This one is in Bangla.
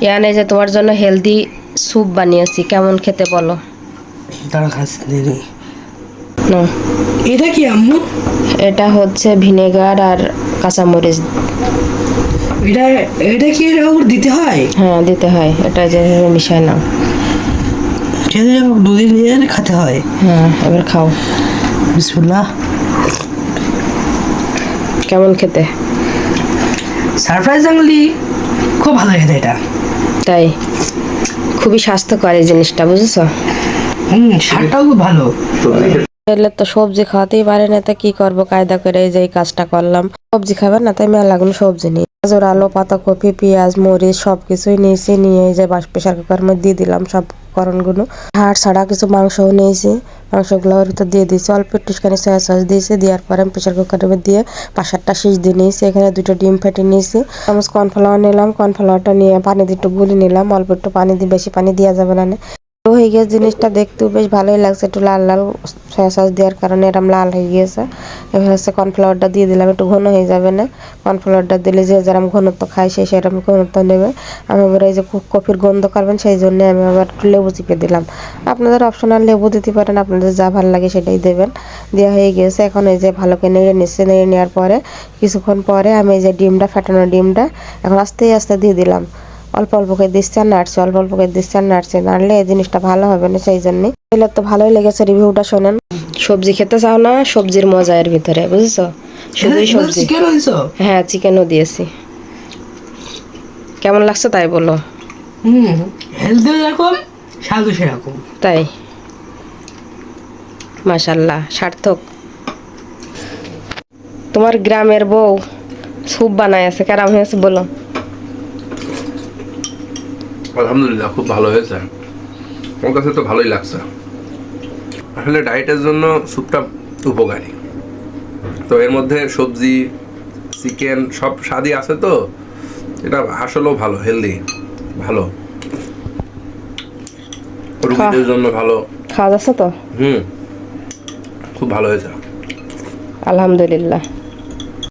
ইয়ানে যে তোমার জন্য হেলদি স্যুপ বানিয়েছি, কেমন খেতে বলো? দাঁড়া খাচ্ছি। না, এটা কি আম্মু? এটা হচ্ছে ভিনেগার আর কাঁচামরিচ। এটা এটা কি এর উপর দিতে হয়? হ্যাঁ, দিতে হয়, এটা যে মিশায় না। খেতে দুদিন নিয়ে খেতে হয়। হ্যাঁ, এবার খাও। বিসমিল্লাহ। কেমন খেতে? সারপ্রাইজিংলি খুব ভালো খেতে এটা। তাই? খুবই স্বাস্থ্যকর এই জিনিসটা, বুঝেছো? স্বাদটাও খুব ভালো। এলে তো সবজি খাওয়াতেই পারে না, তা কি করবো, কায়দা করে এই যে এই কাজটা করলাম। সবজি খাবেন না, তাই মেলাগুলো সবজি নিই, গাজর, আলু, পাতাকপি, পেঁয়াজ, মরিচ সবকিছুই নিয়েছি। নিয়ে এই যে প্রেসার কুকার মধ্যে দিয়ে দিলাম সব উপকরণগুলো। হাড় ছাড়া কিছু মাংসও নিয়েছি, মাংসগুলো ওর ভিতর দিয়ে দিয়েছি। অল্প একটুখানি সয়া সস দিয়েছি। দেওয়ার পরে আমি প্রেসার কুকারের মধ্যে দিয়ে 5-7টা সিজ দিয়ে নিয়েছি। এখানে 2টো ডিম ফেটে নিয়েছি। চামচ কর্নফ্লাওয়ার নিলাম, কর্নফ্লাওয়ারটা নিয়ে পানি দিয়ে একটু গুলে নিলাম। অল্প একটু পানি দিয়ে, বেশি পানি দেওয়া যাবে না। হয়ে গিয়েছে জিনিসটা, দেখতেও বেশ ভালোই লাগছে, একটু লাল লাল সয়া সস দেওয়ার কারণে এরকম লাল হয়ে গিয়েছে। এবার হচ্ছে কর্নফ্লাওয়ারটা দিয়ে দিলাম, একটু ঘন হয়ে যাবে না। কর্নফ্লাওয়ারটা দিলে যে যেরকম ঘনত্ব খায় সে সেরকম ঘনত্ব নেবে। আমি এবার এই যে কফির গন্ধ করবেন, সেই জন্য আমি আবার একটু লেবু চিপে দিলাম। আপনাদের অপশনাল লেবু দিতে পারেন, আপনাদের যা ভালো লাগে সেটাই দেবেন। দেওয়া হয়ে গিয়েছে। এখন এই যে ভালো করে নেড়ে নিচ্ছে। নেড়ে নেওয়ার পরে কিছুক্ষণ পরে আমি এই যে ডিমটা, ফেটানো ডিমটা এখন আস্তে আস্তে দিয়ে দিলাম। অল্প অল্প করে দিচ্ছে আর নাড়ছে, অল্প অল্প করে দিচ্ছে আর নাড়ছে। নাড়লে এই জিনিসটা ভালো হবে না, সেই জন্যই। এগুলো তো ভালোই লেগেছে, রিভিউটা শোনেন। সবজি খেতে চাও না? সবজির মজা এর ভিতরে, বুঝেছো? শুধুই সবজি। হ্যাঁ, চিকেনও দিয়েছি। কেমন লাগছে তাই বলো। হেলদি যেরকম স্বাদও সেরকম। তাই? মাশাল্লাহ, সার্থক। তোমার গ্রামের বউ স্যুপ বানায় আছে, কেমন হয়েছে বলো? আলহামদুলিল্লাহ, খুব ভালো হয়েছে। আমার কাছে তো ভালোই লাগছে। আসলে ডায়েটের জন্য স্যুপটা উপকারী। তো এর মধ্যে সবজি, চিকেন সব স্বাদই আছে, তো এটা আসলেও ভালো, হেলদি, ভালো, রোগীদের জন্য ভালো। খাওয়া যাচ্ছে তো? খুব ভালো হয়েছে। আলহামদুলিল্লাহ।